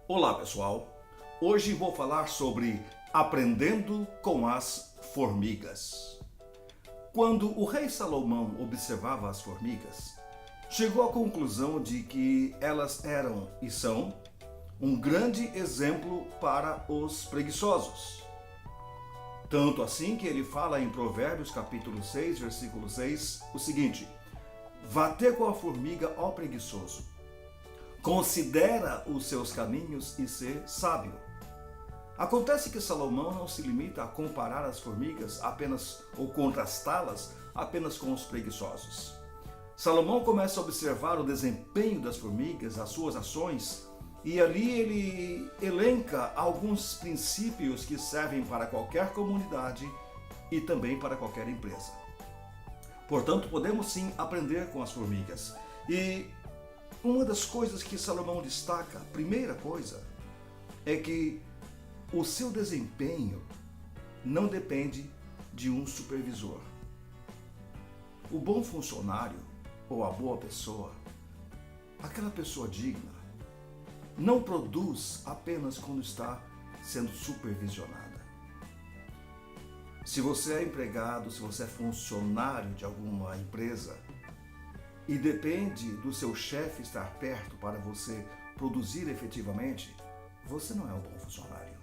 Olá pessoal, hoje vou falar sobre aprendendo com as formigas. Quando o rei Salomão observava as formigas, chegou à conclusão de que elas eram e são um grande exemplo para os preguiçosos. Tanto assim que ele fala em Provérbios capítulo 6, versículo 6, o seguinte: vá ter com a formiga, ó preguiçoso. Considera os seus caminhos e ser sábio. Acontece que Salomão não se limita a comparar as formigas apenas ou contrastá-las apenas com os preguiçosos. Salomão começa a observar o desempenho das formigas, as suas ações, e ali ele elenca alguns princípios que servem para qualquer comunidade e também para qualquer empresa. Portanto, podemos sim aprender com as formigas. E uma das coisas que Salomão destaca, a primeira coisa, é que o seu desempenho não depende de um supervisor. O bom funcionário ou a boa pessoa, aquela pessoa digna, não produz apenas quando está sendo supervisionada. Se você é empregado, se você é funcionário de alguma empresa e depende do seu chefe estar perto para você produzir efetivamente, você não é um bom funcionário.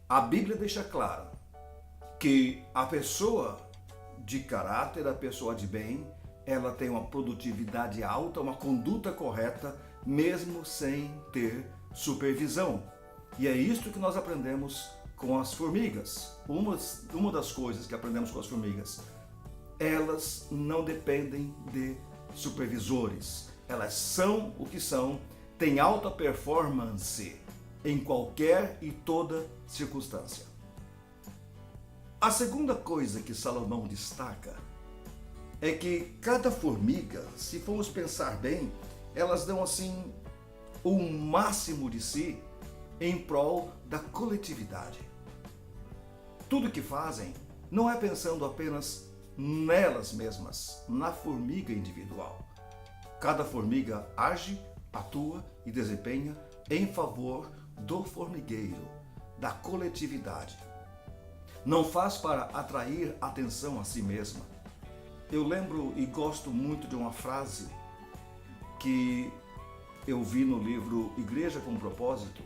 A Bíblia deixa claro que a pessoa de caráter, a pessoa de bem, ela tem uma produtividade alta, uma conduta correta, mesmo sem ter supervisão. E é isto que nós aprendemos com as formigas. Uma das coisas que aprendemos com as formigas: elas não dependem de supervisores. Elas são o que são, têm alta performance em qualquer e toda circunstância. A segunda coisa que Salomão destaca é que cada formiga, se formos pensar bem, elas dão assim o máximo de si em prol da coletividade. Tudo que fazem não é pensando apenas nelas mesmas, na formiga individual. Cada formiga age, atua e desempenha em favor do formigueiro, da coletividade. Não faz para atrair atenção a si mesma. Eu lembro e gosto muito de uma frase que eu vi no livro Igreja com Propósito,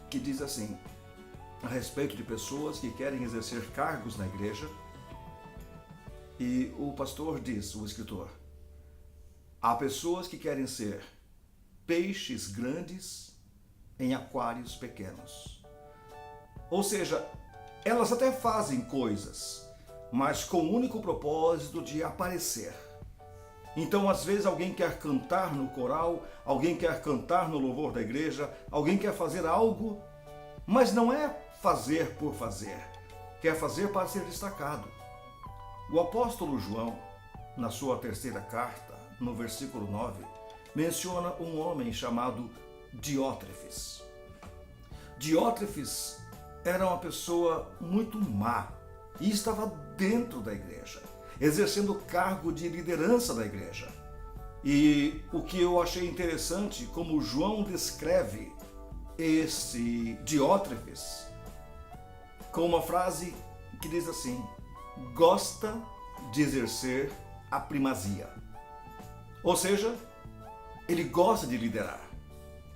que diz assim, a respeito de pessoas que querem exercer cargos na igreja. E o pastor diz, o escritor: há pessoas que querem ser peixes grandes em aquários pequenos. Ou seja, elas até fazem coisas, mas com o único propósito de aparecer. Então, às vezes, alguém quer cantar no coral, alguém quer cantar no louvor da igreja, alguém quer fazer algo, mas não é fazer por fazer, quer fazer para ser destacado. O apóstolo João, na sua terceira carta, no versículo 9, menciona um homem chamado Diótrefes. Diótrefes era uma pessoa muito má e estava dentro da igreja, exercendo o cargo de liderança da igreja. E o que eu achei interessante, como João descreve esse Diótrefes, com uma frase que diz assim: gosta de exercer a primazia. Ou seja, ele gosta de liderar,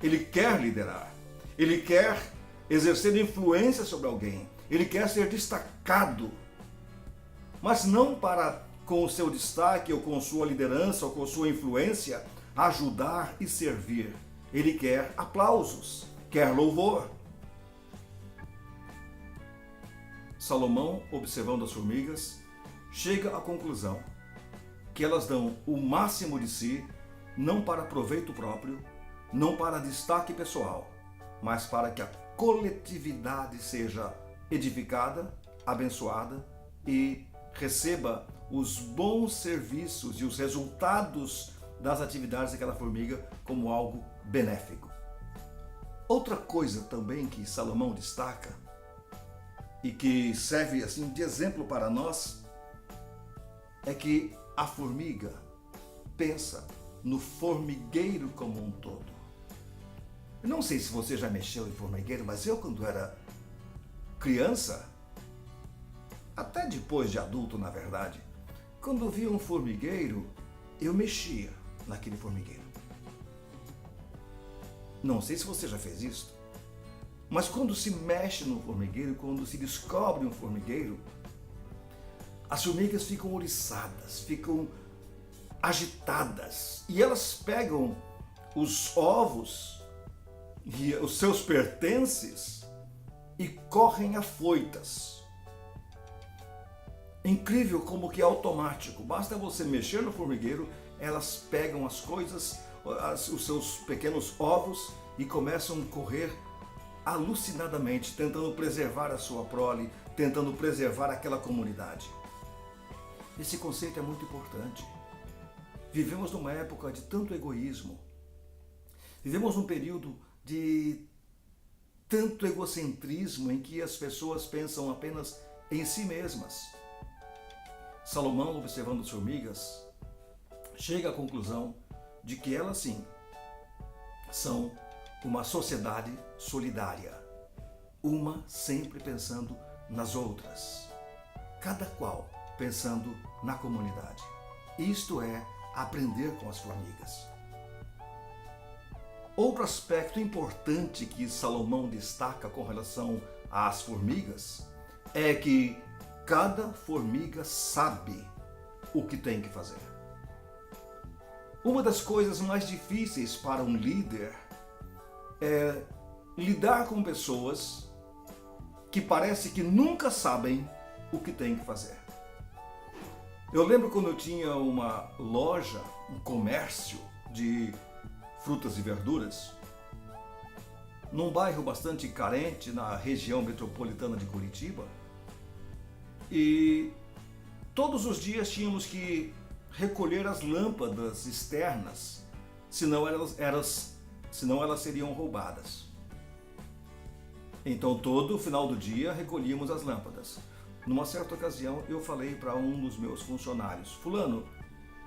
ele quer liderar, ele quer exercer influência sobre alguém, ele quer ser destacado, mas não para, com o seu destaque ou com sua liderança ou com sua influência, ajudar e servir. Ele quer aplausos, quer louvor. Salomão, observando as formigas, chega à conclusão que elas dão o máximo de si, não para proveito próprio, não para destaque pessoal, mas para que a coletividade seja edificada, abençoada e receba os bons serviços e os resultados das atividades daquela formiga como algo benéfico. Outra coisa também que Salomão destaca e que serve assim de exemplo para nós é que a formiga pensa no formigueiro como um todo. Não sei se você já mexeu em formigueiro, mas eu, quando era criança, até depois de adulto, na verdade, quando via um formigueiro, eu mexia naquele formigueiro. Não sei se você já fez isso, mas quando se mexe no formigueiro, quando se descobre um formigueiro, as formigas ficam ouriçadas, ficam agitadas e elas pegam os ovos e os seus pertences e correm afoitas. Incrível como que é automático. Basta você mexer no formigueiro, elas pegam as coisas, os seus pequenos ovos e começam a correr alucinadamente, tentando preservar a sua prole, tentando preservar aquela comunidade. Esse conceito é muito importante. Vivemos numa época de tanto egoísmo. Vivemos num período de tanto egocentrismo em que as pessoas pensam apenas em si mesmas. Salomão, observando as formigas, chega à conclusão de que elas sim são uma sociedade solidária, uma sempre pensando nas outras, cada qual pensando na comunidade. Isto é aprender com as formigas. Outro aspecto importante que Salomão destaca com relação às formigas é que cada formiga sabe o que tem que fazer. Uma das coisas mais difíceis para um líder é lidar com pessoas que parece que nunca sabem o que tem que fazer. Eu lembro quando eu tinha uma loja, um comércio de frutas e verduras, num bairro bastante carente na região metropolitana de Curitiba, e todos os dias tínhamos que recolher as lâmpadas externas, senão elas seriam roubadas. Então todo final do dia recolhíamos as lâmpadas. Numa certa ocasião eu falei para um dos meus funcionários: fulano,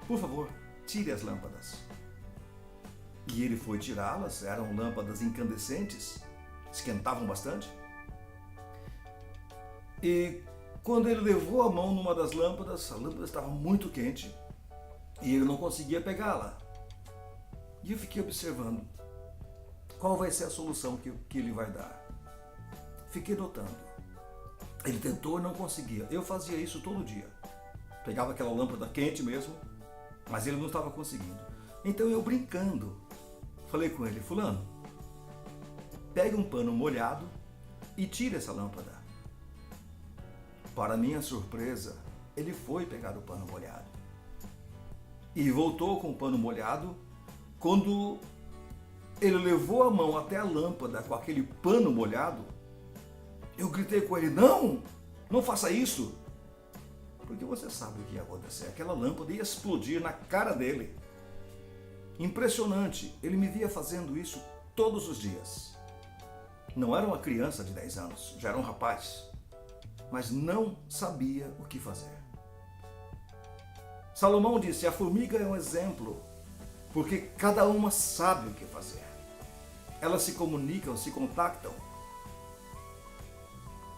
por favor, tire as lâmpadas. E ele foi tirá-las, eram lâmpadas incandescentes, esquentavam bastante. E quando ele levou a mão numa das lâmpadas, a lâmpada estava muito quente e ele não conseguia pegá-la. E eu fiquei observando qual vai ser a solução que ele vai dar. Fiquei notando. Ele tentou e não conseguia. Eu fazia isso todo dia. Pegava aquela lâmpada quente mesmo, mas ele não estava conseguindo. Então eu, brincando, falei com ele: fulano, pegue um pano molhado e tire essa lâmpada. Para minha surpresa, ele foi pegar o pano molhado e voltou com o pano molhado. Quando ele levou a mão até a lâmpada com aquele pano molhado, eu gritei com ele: não, não faça isso, porque você sabe o que ia acontecer, aquela lâmpada ia explodir na cara dele. Impressionante, ele me via fazendo isso todos os dias. Não era uma criança de 10 anos, já era um rapaz, mas não sabia o que fazer. Salomão disse: a formiga é um exemplo, porque cada uma sabe o que fazer. Elas se comunicam, se contactam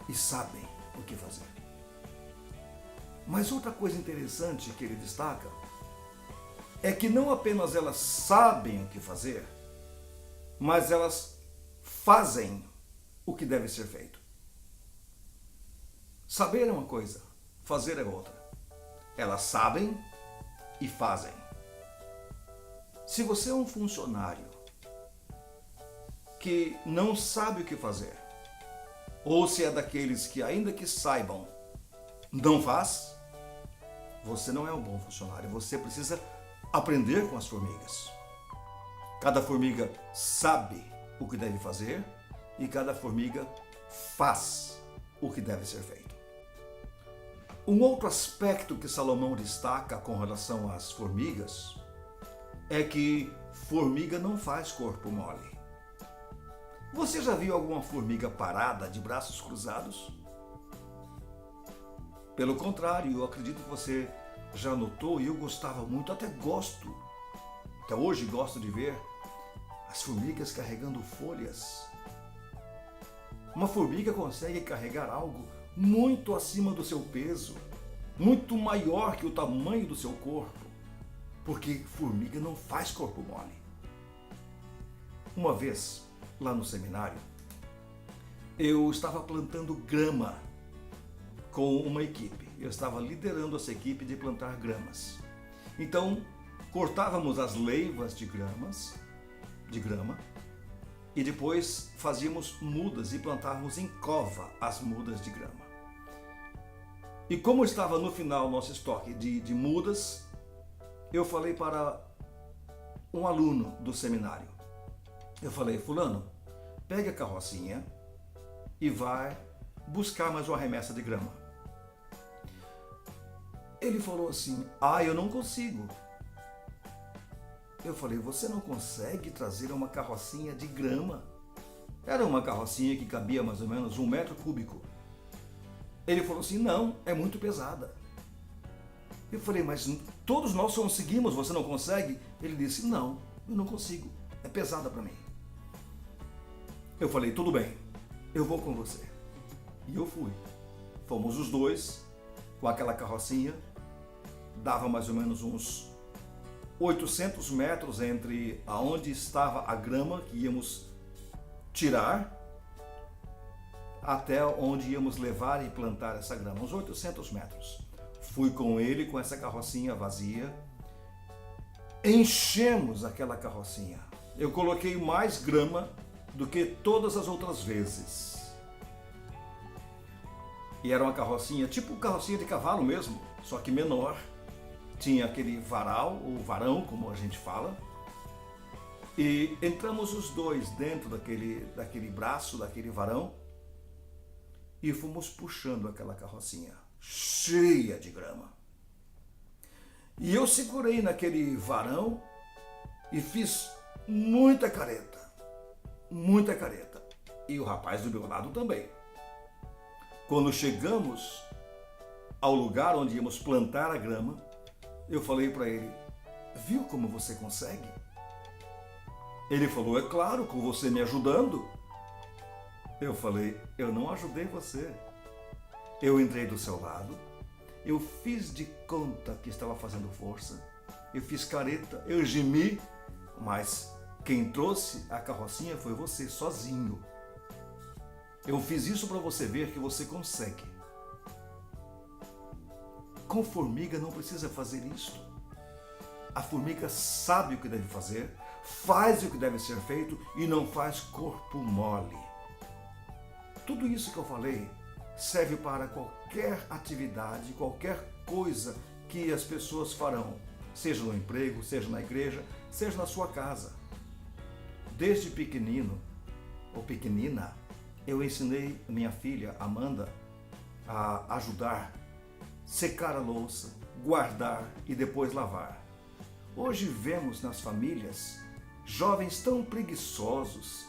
e sabem o que fazer. Mas outra coisa interessante que ele destaca é que não apenas elas sabem o que fazer, mas elas fazem o que deve ser feito. Saber é uma coisa, fazer é outra. Elas sabem e fazem. Se você é um funcionário que não sabe o que fazer, ou se é daqueles que, ainda que saibam, não faz, você não é um bom funcionário. Você precisa aprender com as formigas. Cada formiga sabe o que deve fazer e cada formiga faz o que deve ser feito. Um outro aspecto que Salomão destaca com relação às formigas é que formiga não faz corpo mole. Você já viu alguma formiga parada de braços cruzados? Pelo contrário, eu acredito que você já notou, e eu gostava muito, até hoje gosto de ver as formigas carregando folhas. Uma formiga consegue carregar algo muito acima do seu peso, muito maior que o tamanho do seu corpo, porque formiga não faz corpo mole. Uma vez, lá no seminário, eu estava plantando grama com uma equipe. Eu estava liderando essa equipe de plantar gramas. Então, cortávamos as leivas de grama e depois fazíamos mudas e plantávamos em cova as mudas de grama. E como estava no final nosso estoque de mudas, eu falei para um aluno do seminário. Eu falei: fulano, pega a carrocinha e vai buscar mais uma remessa de grama. Ele falou assim: eu não consigo. Eu falei: você não consegue trazer uma carrocinha de grama? Era uma carrocinha que cabia mais ou menos 1 metro cúbico. Ele falou assim: não, é muito pesada. Eu falei: mas todos nós conseguimos, você não consegue? Ele disse: não, eu não consigo, é pesada para mim. Eu falei: tudo bem, eu vou com você. E eu fui. Fomos os dois com aquela carrocinha, dava mais ou menos uns 800 metros entre aonde estava a grama que íamos tirar até onde íamos levar e plantar essa grama, uns 800 metros. Fui com ele, com essa carrocinha vazia, enchemos aquela carrocinha. Eu coloquei mais grama do que todas as outras vezes. E era uma carrocinha, tipo carrocinha de cavalo mesmo, só que menor. Tinha aquele varal, ou varão, como a gente fala. E entramos os dois dentro daquele braço, daquele varão, e fomos puxando aquela carrocinha, cheia de grama. E eu segurei naquele varão e fiz muita careta. Muita careta. E o rapaz do meu lado também. Quando chegamos ao lugar onde íamos plantar a grama, eu falei para ele: viu como você consegue? Ele falou: é claro, com você me ajudando. Eu falei: eu não ajudei você. Eu entrei do seu lado, eu fiz de conta que estava fazendo força, eu fiz careta, eu gemi, mas quem trouxe a carrocinha foi você, sozinho. Eu fiz isso para você ver que você consegue. Com formiga não precisa fazer isso. A formiga sabe o que deve fazer, faz o que deve ser feito e não faz corpo mole. Tudo isso que eu falei serve para qualquer atividade, qualquer coisa que as pessoas farão, seja no emprego, seja na igreja, seja na sua casa. Desde pequenino ou pequenina, eu ensinei minha filha Amanda a ajudar, secar a louça, guardar e depois lavar. Hoje vemos nas famílias jovens tão preguiçosos,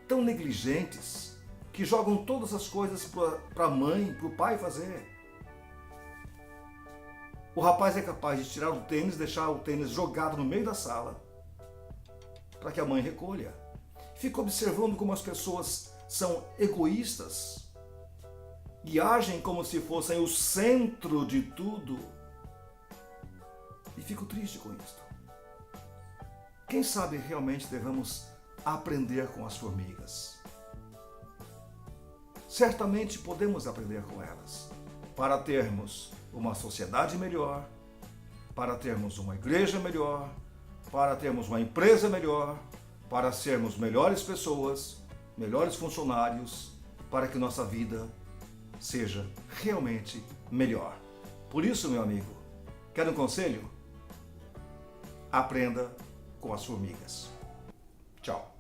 tão negligentes, que jogam todas as coisas para a mãe, para o pai fazer. O rapaz é capaz de tirar o tênis, deixar o tênis jogado no meio da sala, para que a mãe recolha. Fica observando como as pessoas são egoístas e agem como se fossem o centro de tudo. E fico triste com isso. Quem sabe realmente devemos aprender com as formigas. Certamente podemos aprender com elas, para termos uma sociedade melhor, para termos uma igreja melhor, para termos uma empresa melhor, para sermos melhores pessoas, melhores funcionários, para que nossa vida seja realmente melhor. Por isso, meu amigo, quer um conselho? Aprenda com as formigas. Tchau.